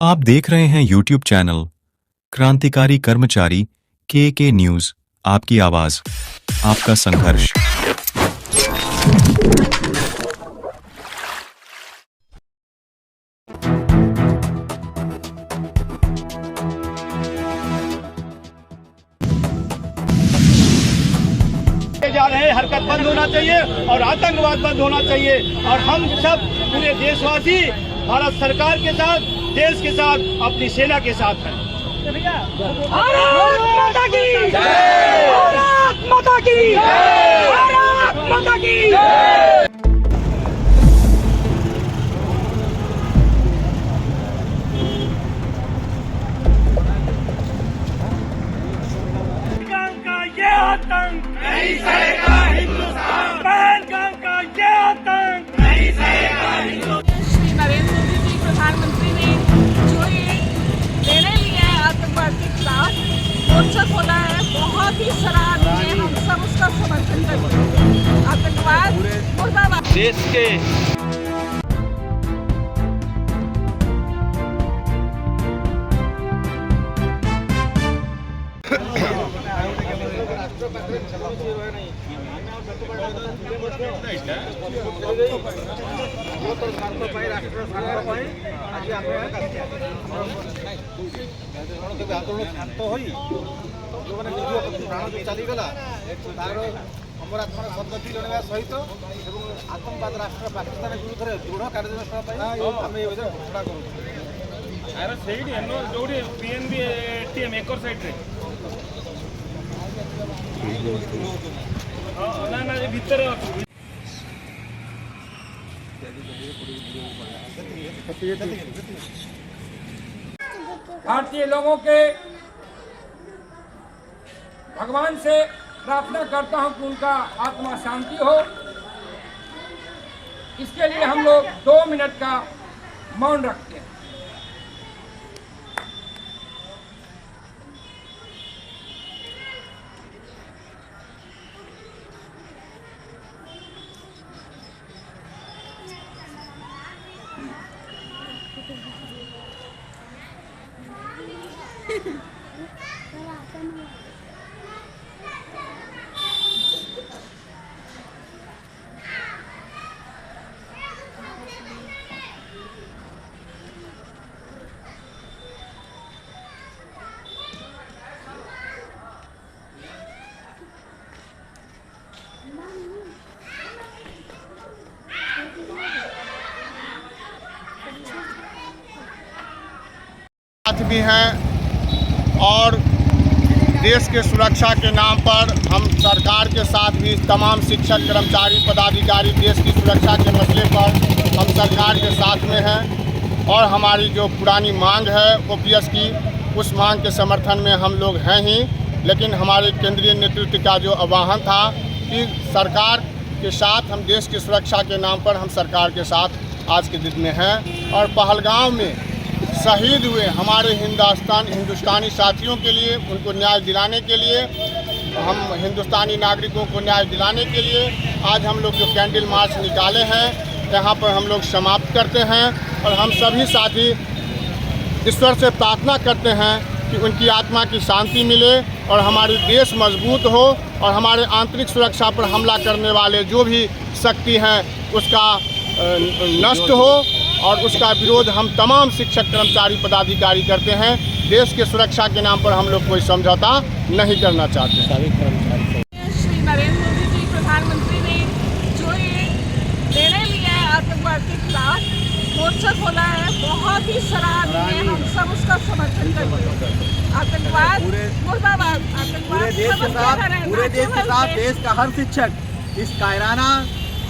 आप देख रहे हैं YouTube चैनल क्रांतिकारी कर्मचारी के न्यूज। आपकी आवाज, आपका संघर्ष। जा रहे हरकत बंद होना चाहिए और आतंकवाद बंद होना चाहिए। और हम सब पूरे देशवासी भारत सरकार के साथ, देश के साथ, अपनी सेना के साथ हैं। भारत माता की जय! भारत माता की जय! भारत माता की जय! ये आतंक नहीं सहेगा हिंदुस्तान। पहलगाम का ये आतंक नहीं सहेगा हिंदुस्तान। श्री नरेंद्र मोदी जी प्रधानमंत्री ने जो ये निर्णय लिया है आतंकवाद के खिलाफ मोर्चा खोला है, बहुत ही सराहनीय है। हम सब उसका समर्थन करते हैं। आतंकवाद मुर्दाबाद। देश के चलीगला अमरात्मार सदगति जणाइवा सहित आतंकवाद राष्ट्र पाकिस्तान विरुद्ध दृढ़ कार्यानुष्ठान आम ये घोषणा करूँ। यार सेठी जो पीएनबी एटीएम एकर साइड रे ना ना भीतर भारतीय लोगों के भगवान से प्रार्थना करता हूं कि उनका आत्मा शांति हो। इसके लिए हम लोग 2 मिनट का मौन रखते हैं। भी हैं और देश के सुरक्षा के नाम पर हम सरकार के साथ भी तमाम शिक्षक, कर्मचारी, पदाधिकारी देश की सुरक्षा के मसले पर हम सरकार के साथ में हैं। और हमारी जो पुरानी मांग है ओपीएस की, उस मांग के समर्थन में हम लोग हैं ही। लेकिन हमारे केंद्रीय नेतृत्व का जो आह्वान था कि सरकार के साथ हम देश की सुरक्षा के नाम पर हम सरकार के साथ आज के दिन में हैं। और पहलगाम में शहीद हुए हमारे हिंदुस्तानी साथियों के लिए, उनको न्याय दिलाने के लिए, हम हिंदुस्तानी नागरिकों को न्याय दिलाने के लिए आज हम लोग जो कैंडल मार्च निकाले हैं, यहाँ पर हम लोग समाप्त करते हैं। और हम सभी साथी ईश्वर से प्रार्थना करते हैं कि उनकी आत्मा की शांति मिले और हमारी देश मजबूत हो और हमारे आंतरिक सुरक्षा पर हमला करने वाले जो भी शक्ति हैं उसका नष्ट हो। और उसका विरोध हम तमाम शिक्षक, कर्मचारी, पदाधिकारी करते हैं। देश के सुरक्षा के नाम पर हम लोग कोई समझौता नहीं करना चाहते। श्री नरेंद्र मोदी जी प्रधानमंत्री ने जो ये निर्णय लिया है आतंकवाद के खिलाफ मोर्चा खोला है, बहुत ही सराहनीय है। हम सब उसका समर्थन करते हैं। आतंकवाद मुर्दाबाद। पूरे देश के साथ देश का हर शिक्षक इस कायराना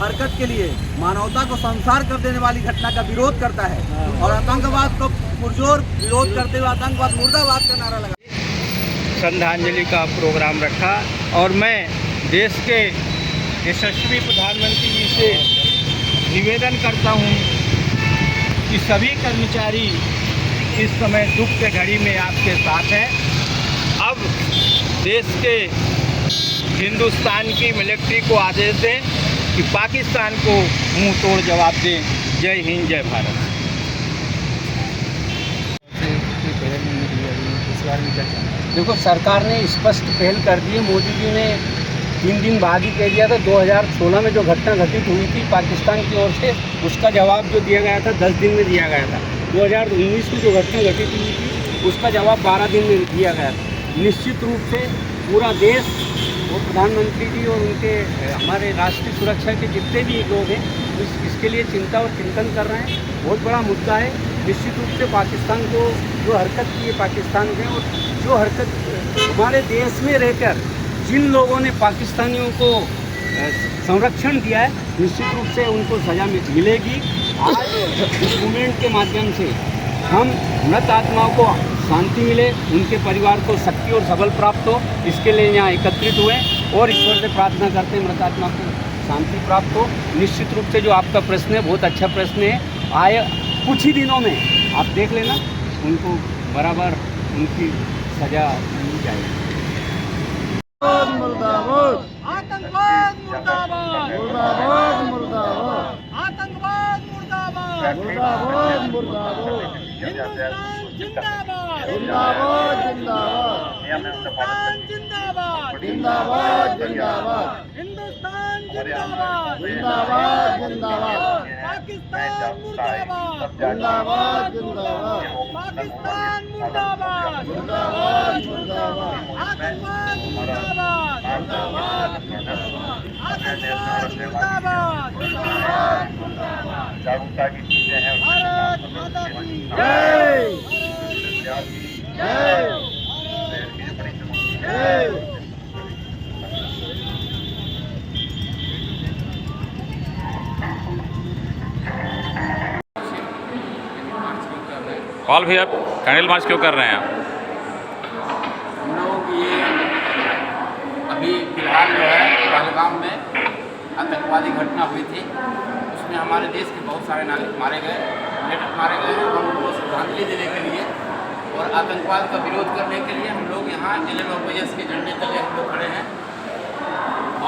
हरकत के लिए, मानवता को संसार कर देने वाली घटना का विरोध करता है और आतंकवाद को पुरजोर विरोध करते हुए आतंकवाद मुर्दाबाद का नारा लगा श्रद्धांजलि का प्रोग्राम रखा। और मैं देश के यशस्वी प्रधानमंत्री जी से निवेदन करता हूं कि सभी कर्मचारी इस समय दुख के घड़ी में आपके साथ हैं। अब देश के हिंदुस्तान की मिलिट्री को आदेश दें कि पाकिस्तान को मुंह तोड़ जवाब दें। जय हिंद, जय भारत। बारे में क्या कहना? देखो, सरकार ने स्पष्ट पहल कर दी है। मोदी जी ने 3 दिन बाद ही कह दिया था 2016 में जो घटना घटित हुई थी पाकिस्तान की ओर से, उसका जवाब जो दिया गया था 10 दिन में दिया गया था। 2019 में जो घटना घटित हुई थी उसका जवाब 12 दिन में दिया गया था। निश्चित रूप से पूरा देश और प्रधानमंत्री जी और उनके हमारे राष्ट्रीय सुरक्षा के जितने भी लोग हैं इसके लिए चिंता और चिंतन कर रहे हैं। बहुत बड़ा मुद्दा है। निश्चित रूप से पाकिस्तान को जो हरकत की है पाकिस्तान में, और जो हरकत हमारे देश में रहकर जिन लोगों ने पाकिस्तानियों को संरक्षण दिया है, निश्चित रूप से उनको सज़ा मिलेगी। आज इस मूवमेंट के माध्यम से हम मृत आत्माओं को शांति मिले, उनके परिवार को शक्ति और सबल प्राप्त हो, इसके लिए यहाँ एकत्रित हुए और ईश्वर से प्रार्थना करते हैं मृत आत्मा को शांति प्राप्त हो। निश्चित रूप से जो आपका प्रश्न है बहुत अच्छा प्रश्न है। आए कुछ ही दिनों में आप देख लेना, उनको बराबर उनकी सज़ा मिल जाएगी। मुर्दाबाद, आतंकवाद मुर्दाबाद, मुर्दाबाद, मुर्दाबाद, आतंकवाद मुर्दाबाद, मुर्दाबाद, मुर्दाबाद, हिंदुस्तान जिंदाबाद, जिंदाबाद, जिंदाबाद, हिंदुस्तान जिंदाबाद, जिंदाबाद, जिंदाबाद, हिंदुस्तान जिंदाबाद, जिंदाबाद, जिंदाबाद, पाकिस्तान मुर्दाबाद, जिंदाबाद, जिंदाबाद, पाकिस्तान मुर्दाबाद, जिंदाबाद, जिंदाबाद, आतंकवाद मुर्दाबाद, आतंकवाद मुर्दाबाद, जागरूकता की चीजें हैं भारत माता की जय, जय, जय। कॉल भैया कैंडल मार्च क्यों कर रहे हैं आप? हम लोग ये अभी फिलहाल जो है पहलगाम में आतंकवादी घटना हुई थी, उसमें हमारे देश के बहुत सारे नागरिक मारे गए हैं। हम उनको श्रद्धांजलि देने के लिए और आतंकवाद का विरोध करने के लिए हम लोग यहाँ NMOPS के झंडे तले हम लोग खड़े हैं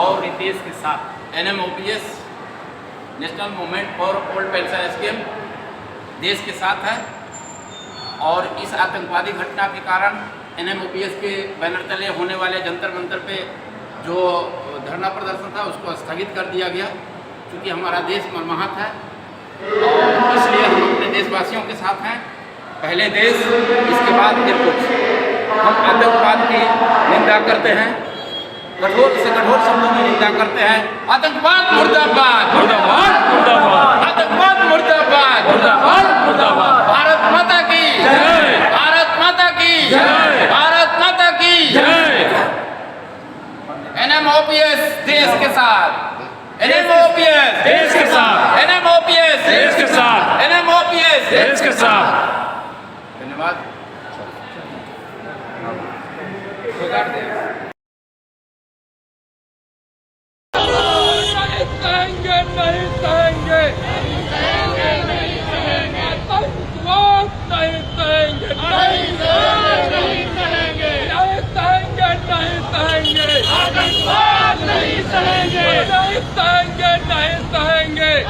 और इस देश के साथ NMOPS national movement for old pension scheme देश के साथ है। और इस आतंकवादी घटना के कारण NMOPS के बैनर तले होने वाले जंतर मंतर पे जो धरना प्रदर्शन था उसको स्थगित कर दिया गया, क्योंकि हमारा देश मर्माहत है और इसलिए हम अपने देशवासियों के साथ हैं। पहले देश, इसके बाद फिर कुछ। हम आतंकवाद की निंदा करते हैं, कठोर से कठोर शब्दों में निंदा करते हैं। आतंकवाद मुर्दाबाद, मुर्दाबाद, मुर्दाबाद, आतंकवाद मुर्दाबाद, मुर्दाबाद, मुर्दाबाद। भारत माता की जय, भारत माता की जय, भारत माता की जय। NMOPS देश के साथ, NMOPS देश के साथ, NMOPS देश के साथ, NMOPS देश के साथ। धन्यवाद।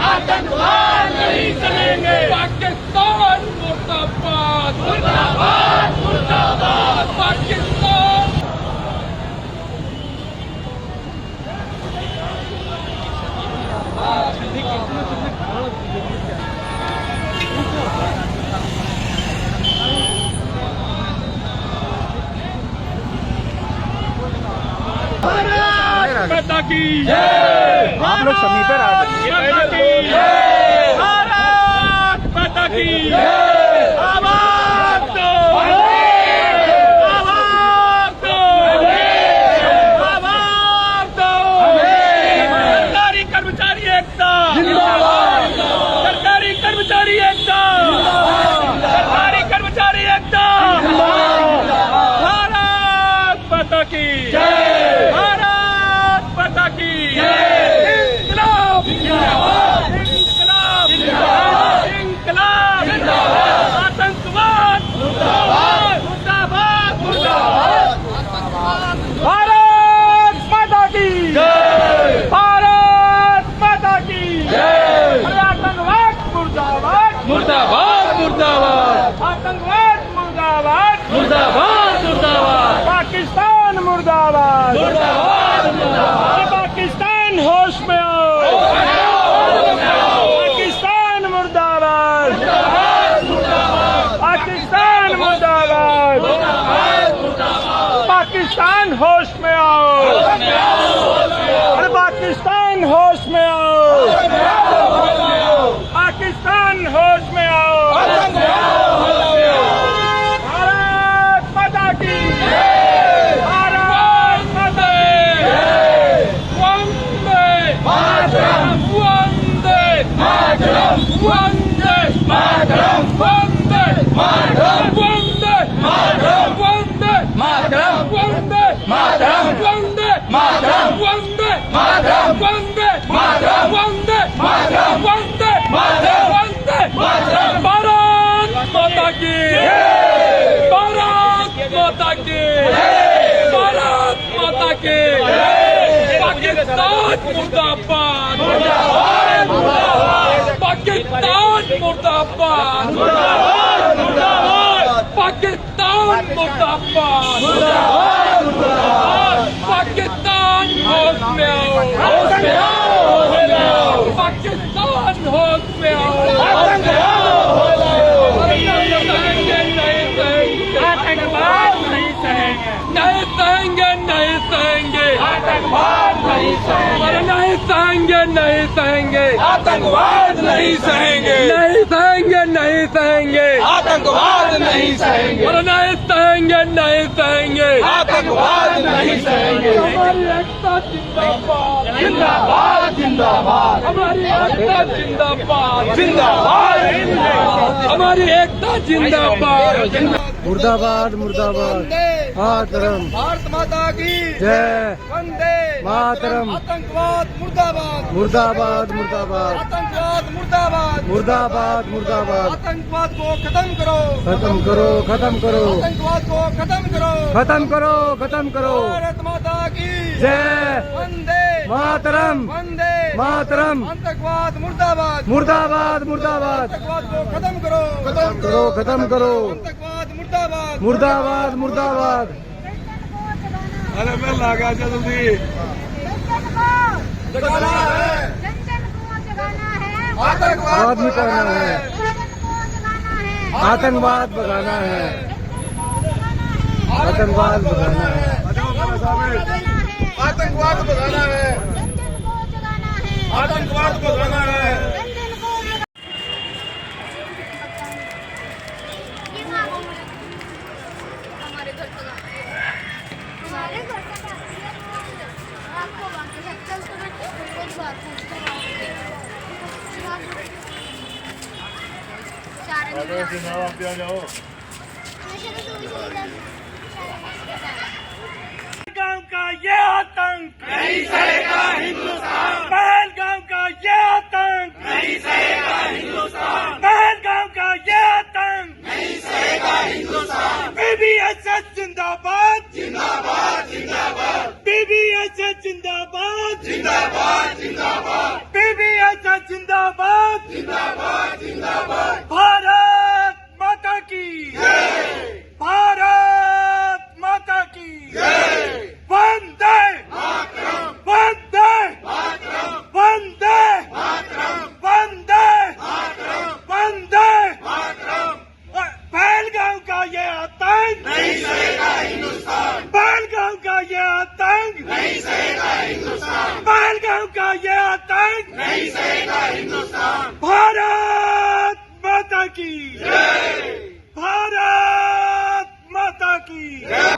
आतंकवाद नहीं सहेंगे, पाकिस्तान मुर्दाबाद, मुर्दाबाद, मुर्दाबाद, पाकिस्तान। भारत माता की जय, आप लोग समीप पे रह भारत माता की जय, आवाज दो, आवाज दो, आवाज दो। सरकारी कर्मचारी एकता जिंदाबाद, सरकारी कर्मचारी एकता, सरकारी कर्मचारी एकता। भारत माता की जय, भारत माता की जय। इंकलाब जिंदाबाद, इंकलाब जिंदाबाद, इंकलाब जिंदाबाद। आतंकवाद मुर्दाबाद, मुर्दाबाद, मुर्दाबाद। भारत माता की जय, भारत माता की जय। आतंकवाद मुर्दाबाद, मुर्दाबाद, मुर्दाबाद। आतंकवाद मुर्दाबाद, मुर्दाबाद। मुर्दाबाद पाकिस्तान होश में आओ पाकिस्तान मुर्दाबाद पाकिस्तान मुर्दाबाद पाकिस्तान होश में आओ अरे पाकिस्तान होश में आओ पाकिस्तान होश में आओ भारत माता की भारत माता वंदे मातरम वंदे मातरम वंदे मातरम वंदे मातरम वंदे मातरम वंदे मातरम वंदे मातरम वंदे मातरम वंदे मातरम वंदे मातरम वंदे मातरम भारत माता की भारत माता की भारत माता की पाकिस्तान मुर्दाबाद पाकिस्तान मुर्दाबाद पाकिस्तान मुर्दाबाद पाकिस्तान होश में आओ पाकिस्तान होश में आओ नहीं सहेंगे आतंकवाद नहीं सहेंगे नहीं सहेंगे आतंकवाद नहीं सहेंगे नहीं सहेंगे नहीं सहेंगे आतंकवाद नहीं सहेंगे नहीं सहेंगे नहीं सहेंगे आतंकवाद नहीं सहेंगे हमारी एकता जिंदाबाद जिंदाबाद जिंदाबाद हमारी एकता जिंदाबाद जिंदाबाद हमारी एकता जिंदाबाद मुर्दाबाद मुर्दाबाद मातरम भारत माता की जय वंदे मातरम आतंकवाद मुर्दाबाद मुर्दाबाद मुर्दाबाद आतंकवाद मुर्दाबाद मुर्दाबाद मुर्दाबाद आतंकवाद को खत्म करो खत्म करो खत्म करो आतंकवाद को खत्म करो खत्म करो खत्म करो भारत माता की जय वंदे मातरम वंदे मातरम आतंकवाद मुर्दाबाद मुर्दाबाद मुर्दाबाद आतंकवाद को खत्म करो खत्म करो आतंकवाद मुर्दाबाद मुर्दाबाद मुर्दाबाद अरे मैं लगा जल्दी जगाना है आतंकवाद मिटाना है आतंकवाद भगाना है आतंकवाद भगाना है आतंकवाद भगाना है आतंकवाद भगाना है हमारे घर का हमारे घर का आपको पहलगाम का ये आतंक नहीं सहेगा हिंदुस्तान पहलगाम का ये आतंक नहीं सहेगा हिंदुस्तान पहलगाम का ये आतंक नहीं सहेगा हिंदुस्तान बीबीएसएस जिंदाबाद जिंदाबाद जिंदाबाद बीबीएसएस जिंदाबाद जिंदाबाद जिंदाबाद बीबीएसएस जिंदाबाद जिंदाबाद जिंदाबाद भारत माता की जय भारत माता की जय वंदे मातरम वंदे मातरम वंदे मातरम वंदे मातरम वंदे मातरम पहलगाम का ये आतंक नहीं सहेगा हिंदुस्तान पहलगाम का ये आतंक नहीं सहेगा हिंदुस्तान पहलगाम का ये आतंक नहीं सहेगा हिंदुस्तान भारत माता की जय भारत माता की जय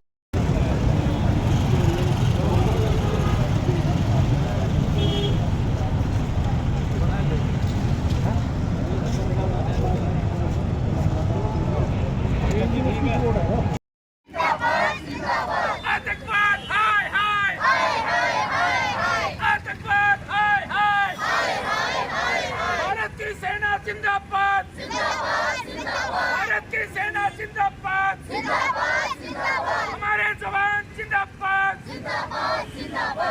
आतंकवाद हाय हाय आतंकवाद हाय हाय भारत की सेना जिंदाबाद भारत की सेना जिंदाबाद हमारे जवान जिंदाबाद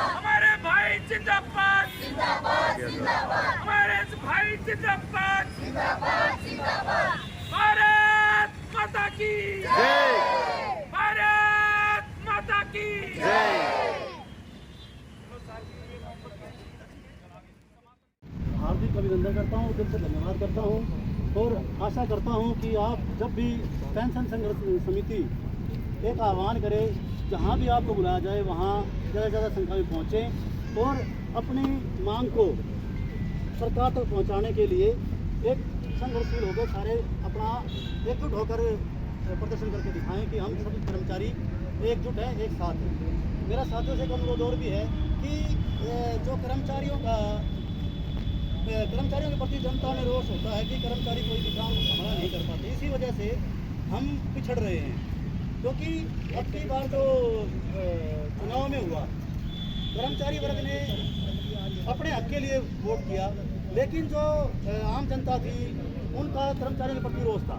हमारे भाई जिंदाबाद हमारे भाई जिंदाबाद भारत माता की भारत माता की आपका अभिनंदन करता हूँ, दिल से धन्यवाद करता हूँ और आशा करता हूँ कि आप जब भी पेंशन संघर्ष समिति एक आह्वान करे, जहाँ भी आपको बुलाया जाए वहाँ ज़्यादा से ज़्यादा संख्या में पहुँचें और अपनी मांग को सरकार तक पहुँचाने के लिए एक संघर्षशील होकर सारे अपना एकजुट होकर प्रदर्शन करके दिखाएं कि हम सभी कर्मचारी एकजुट हैं, एक साथ हैं। मेरा साथियों से एक अनुरोध और भी है कि जो कर्मचारियों के प्रति जनता में रोष होता है कि कर्मचारी कोई भी काम संभाला नहीं कर पाते, इसी वजह से हम पिछड़ रहे हैं। क्योंकि अब की बार जो चुनाव में हुआ, कर्मचारी वर्ग ने अपने हक के लिए वोट किया, लेकिन जो आम जनता थी उनका कर्मचारियों के प्रति रोष था।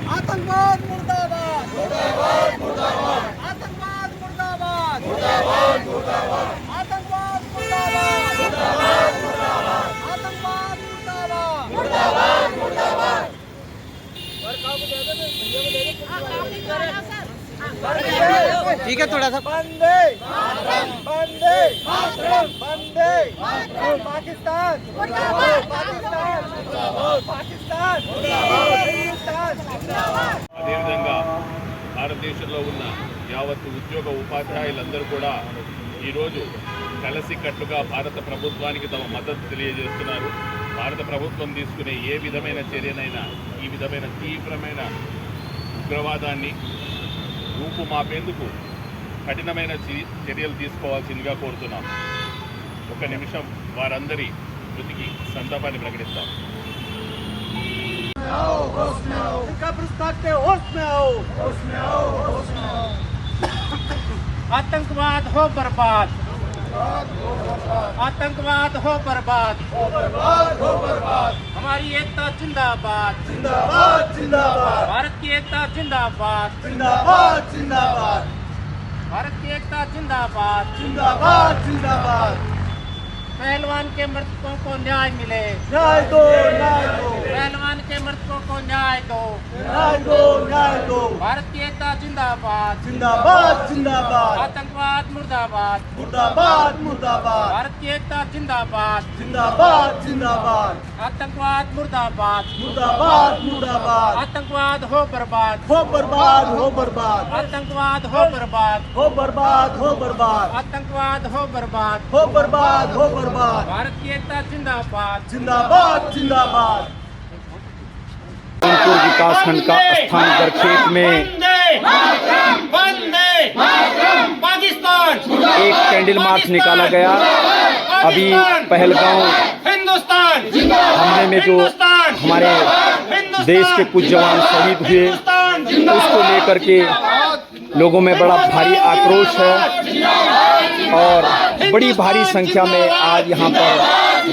आतंकवाद मुर्दाबाद, मुर्दाबाद, मुर्दाबाद, आतंकवाद मुर्दाबाद, मुर्दाबाद, मुर्दाबाद, आतंकवाद मुर्दाबाद, मुर्दाबाद, मुर्दाबाद, आतंकवाद मुर्दाबाद, मुर्दाबाद, मुर्दाबाद। ठीक है, थोड़ा सा वंदे वंदे वंदे पाकिस्तान, पाकिस्तान, पाकिस्तान, हिंदुस्तान। అదేవిధంగా భారతదేశంలో ఉన్న యావత్ ఉద్యోగ ఉపాధ్యాయులందరూ కూడా ఈరోజు కలిసికట్టుగా భారత ప్రభుత్వానికి తమ మద్దతు తెలియజేస్తున్నారు. భారత ప్రభుత్వం తీసుకునే ఏ విధమైన చర్యనైనా ఈ విధమైన తీవ్రమైన ఉగ్రవాదాన్ని రూపుమాపేందుకు కఠినమైన చర్యలు తీసుకోవాల్సిందిగా కోరుతున్నాం. ఒక నిమిషం వారందరి మృతికి సంతాపాన్ని ప్రకటిస్తాం. आतंकवाद हो बर्बाद, आतंकवाद हो बर्बाद, हो बर्बाद। हमारी एकता जिंदाबाद, जिंदाबाद, जिंदाबाद, भारत की एकता जिंदाबाद, जिंदाबाद, जिंदाबाद, भारत की एकता जिंदाबाद, जिंदाबाद, जिंदाबाद। पहलवान के मृतकों को न्याय मिले, न्याय दो, न्याय दो, पहलवान के मृतकों को न्याय दो, न्याय दो, न्याय दो। भारत की एकता जिंदाबाद, जिंदाबाद, जिंदाबाद, आतंकवाद मुर्दाबाद, मुर्दाबाद, मुर्दाबाद, भारत की एकता जिंदाबाद, जिंदाबाद, जिंदाबाद, आतंकवाद मुर्दाबाद, मुर्दाबाद, मुर्दाबाद, आतंकवाद हो बर्बाद, हो बर्बाद, हो बर्बाद, आतंकवाद हो बर्बाद, हो बर्बाद, हो बर्बाद, आतंकवाद हो बर्बाद, हो बर्बाद, हो बर्बाद। भारत की एकता जिंदाबाद, जिंदाबाद, जिंदाबाद। सोनपुर विकासखंड का स्थान गरखेत में एक कैंडल मार्च निकाला गया। अभी पहलगांव हमले में जो हमारे देश के कुछ जवान शहीद हुए, उसको लेकर के लोगों में बड़ा भारी आक्रोश है और बड़ी भारी संख्या में आज यहाँ पर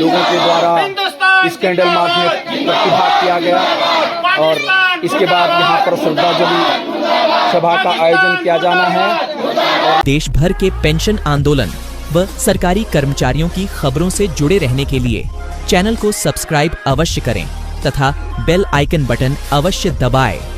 लोगों के द्वारा इस कैंडल मार्च में प्रतिभाग किया गया और इसके बाद यहाँ पर श्रद्धांजलि सभा का आयोजन किया जाना है। देश भर के पेंशन आंदोलन व सरकारी कर्मचारियों की खबरों से जुड़े रहने के लिए चैनल को सब्सक्राइब अवश्य करें तथा बेल आइकन बटन अवश्य दबाएं।